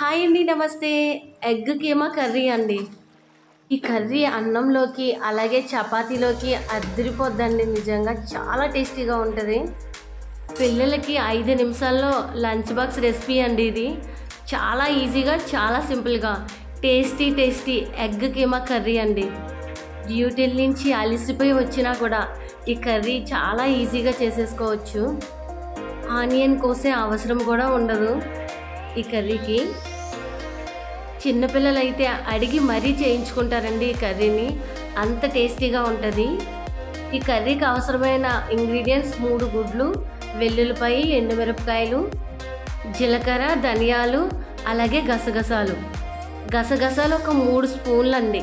Hi అండి, నమస్తే. Egg keema curry అండి. ఈ కర్రీ అన్నంలోకి అలాగే చపాతీలోకి అదిరిపోద్దండి. నిజంగా చాలా టేస్టీగా ఉంటుంది. పిల్లలకి 5 నిమిషాల్లో లంచ్ బాక్స్ రెసిపీ అండి ఇది. చాలా ఈజీగా, చాలా సింపుల్గా టేస్టీ ఎగ్ కీమా కర్రీ అండి. డ్యూటీల నుంచి అలసిపోయి వచ్చినా కూడా ఈ కర్రీ చాలా ఈజీగా చేసేసుకోవచ్చు. ఆనియన్ కోసే అవసరం కూడా ఉండదు ఈ కర్రీకి. చిన్నపిల్లలు అయితే అడిగి మరీ చేయించుకుంటారండి ఈ కర్రీని, అంత టేస్టీగా ఉంటుంది. ఈ కర్రీకి అవసరమైన ఇంగ్రీడియంట్స్ 3 గుడ్లు, వెల్లుల్లిపాయ, ఎండుమిరపకాయలు, జీలకర్ర, ధనియాలు, అలాగే గసగసాలు ఒక 3 స్పూన్లు అండి.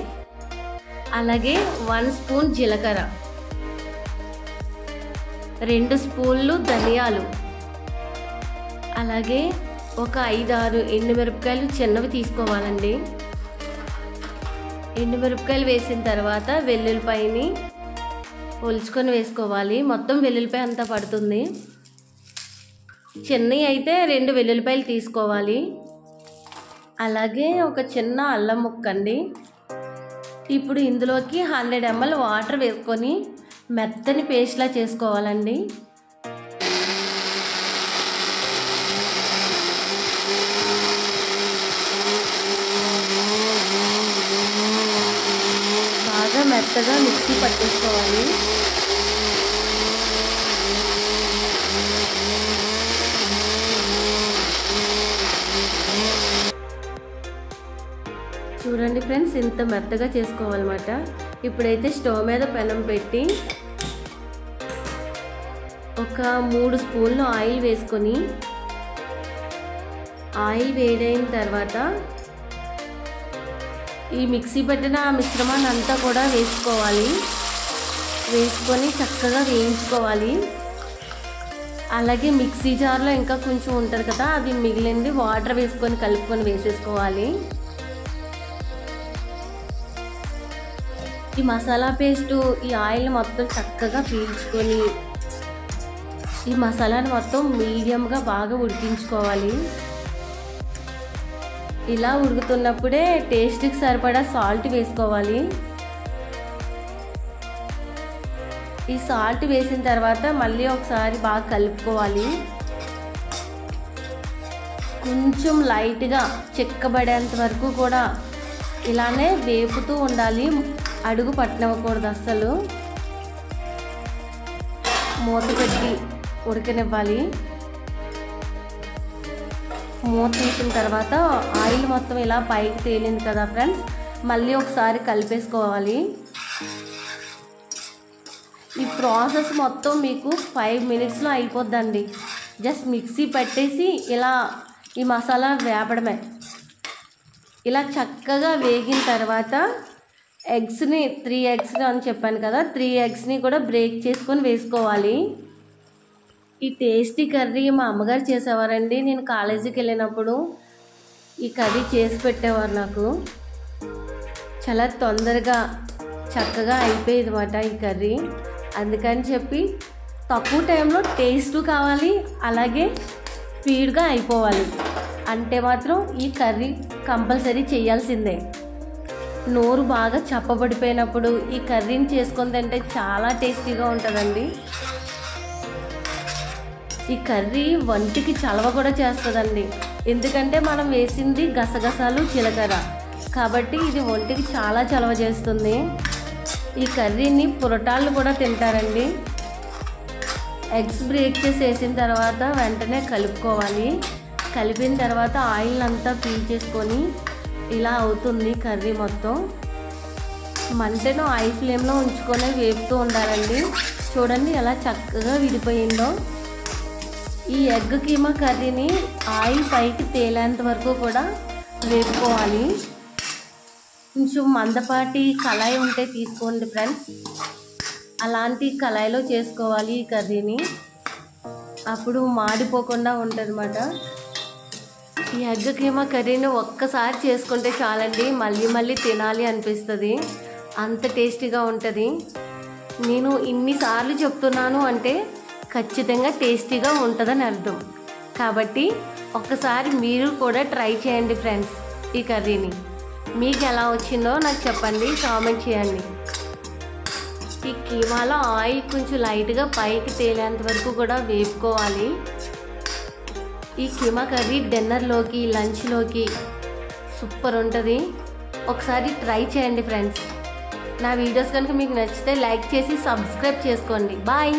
అలాగే 1 స్పూన్ జీలకర్ర, 2 స్పూన్లు ధనియాలు, అలాగే ఒక 5-6 ఎండుమిరపకాయలు చిన్నవి తీసుకోవాలండి. ఎండుమిరపకాయలు వేసిన తర్వాత వెల్లుల్లిపాయని ఒలుచుకొని వేసుకోవాలి. మొత్తం వెల్లుల్లిపాయ అంతా పడుతుంది. చిన్నవి అయితే 2 వెల్లుల్లిపాయలు తీసుకోవాలి. అలాగే ఒక చిన్న అల్లం ముక్క అండి. ఇప్పుడు ఇందులోకి 100 ml వాటర్ వేసుకొని మెత్తని పేస్ట్లా చేసుకోవాలండి. బాగా మెత్తగా మిక్సీ పట్టేసుకోవాలి. చూడండి ఫ్రెండ్స్, ఇంత మెత్తగా చేసుకోవాలన్నమాట. ఇప్పుడైతే స్టవ్ మీద పెనం పెట్టి ఒక 3 స్పూన్లు ఆయిల్ వేసుకొని, ఆయిల్ వేడైన తర్వాత ఈ మిక్సీ పట్టిన మిశ్రమాన్ని అంతా కూడా వేసుకోవాలి. వేసుకొని చక్కగా వేయించుకోవాలి. అలాగే మిక్సీ జార్లో ఇంకా కొంచెం ఉంటుంది కదా, అది మిగిలింది వాటర్ వేసుకొని కలుపుకొని వేసేసుకోవాలి. ఈ మసాలా పేస్టు ఈ ఆయిల్ మొత్తం చక్కగా పీల్చుకొని ఈ మసాలాను మొత్తం మీడియంగా బాగా ఉడికించుకోవాలి. ఇలా ఉడుకుతున్నప్పుడే టేస్ట్కి సరిపడా సాల్ట్ వేసుకోవాలి. ఈ సాల్ట్ వేసిన తర్వాత మళ్ళీ ఒకసారి బాగా కలుపుకోవాలి. కొంచెం లైట్గా చిక్కబడేంత వరకు కూడా ఇలానే వేపుతూ ఉండాలి. అడుగు పట్టనివ్వకూడదు అస్సలు. మూత పెట్టి ఉడకనివ్వాలి. మూత తీసిన తర్వాత ఆయిల్ మొత్తం ఇలా పైకి తేలింది కదా ఫ్రెండ్స్, మళ్ళీ ఒకసారి కలిపేసుకోవాలి. ఈ ప్రాసెస్ మొత్తం మీకు 5 మినిట్స్లో అయిపోద్దండి. జస్ట్ మిక్సీ పెట్టేసి ఇలా ఈ మసాలా వేపడమే. ఇలా చక్కగా వేగిన తర్వాత ఎగ్స్ని 3 ఎగ్స్ అని చెప్పాను కదా, 3 ఎగ్స్ని కూడా బ్రేక్ చేసుకొని వేసుకోవాలి. ఈ టేస్టీ కర్రీ మా అమ్మగారు చేసేవారండి. నేను కాలేజీకి వెళ్ళినప్పుడు ఈ కర్రీ చేసి పెట్టేవారు నాకు. చాలా తొందరగా చక్కగా అయిపోయేది అన్నమాట ఈ కర్రీ. అందుకని చెప్పి తక్కువ టైంలో టేస్ట్ కావాలి, అలాగే స్పీడ్గా అయిపోవాలి అంటే మాత్రం ఈ కర్రీ కంపల్సరీ చేయాల్సిందే. నోరు బాగా చప్పబడిపోయినప్పుడు ఈ కర్రీని చేసుకొని తింటే చాలా టేస్టీగా ఉంటుందండి. ఈ కర్రీ వంటికి చలవ కూడా చేస్తుందండి. ఎందుకంటే మనం వేసింది గసగసాలు, జీలకర్ర, కాబట్టి ఇది ఒంటికి చాలా చలవ చేస్తుంది. ఈ కర్రీని పురటాళ్ళు కూడా తింటారండి. ఎగ్స్ బ్రేక్ చేసి వేసిన తర్వాత వెంటనే కలుపుకోవాలి. కలిపిన తర్వాత ఆయిల్ అంతా పీల్చేసుకొని ఇలా అవుతుంది కర్రీ మొత్తం. మంటను హై ఫ్లేమ్లో ఉంచుకొని వేపుతూ ఉండాలండి. చూడండి ఎలా చక్కగా విడిపోయిందో. ఈ ఎగ్ కీమా కర్రీని ఆయిల్ పైకి తేలేంత వరకు కూడా వేపుకోవాలి. కొంచెం మందపాటి కళాయి ఉంటే తీసుకోండి ఫ్రెండ్స్. అలాంటి కళాయిలో చేసుకోవాలి ఈ కర్రీని, అప్పుడు మాడిపోకుండా ఉంటుంది అన్నమాట. ఈ ఎగ్ కీమా కర్రీని ఒక్కసారి చేసుకుంటే చాలండి, మళ్ళీ మళ్ళీ తినాలి అనిపిస్తుంది. అంత టేస్టీగా ఉంటుంది. నేను ఇన్నిసార్లు చెప్తున్నాను అంటే ఖచ్చితంగా టేస్టీగా ఉంటుందని అర్థం. కాబట్టి ఒక్కసారి మీరు కూడా ట్రై చేయండి ఫ్రెండ్స్ ఈ కర్రీని. మీకు ఎలా వచ్చిందో నాకు చెప్పండి, కామెంట్ చేయండి. ఈ కీమాలో ఆయిల్ కొంచెం లైట్గా పైకి తేలేంత వరకు కూడా వేపుకోవాలి. ఈ కీమా కర్రీ డిన్నర్లోకి, లంచ్లోకి సూపర్ ఉంటుంది. ఒకసారి ట్రై చేయండి ఫ్రెండ్స్. నా వీడియోస్ కనుక మీకు నచ్చితే లైక్ చేసి సబ్స్క్రైబ్ చేసుకోండి. బాయ్.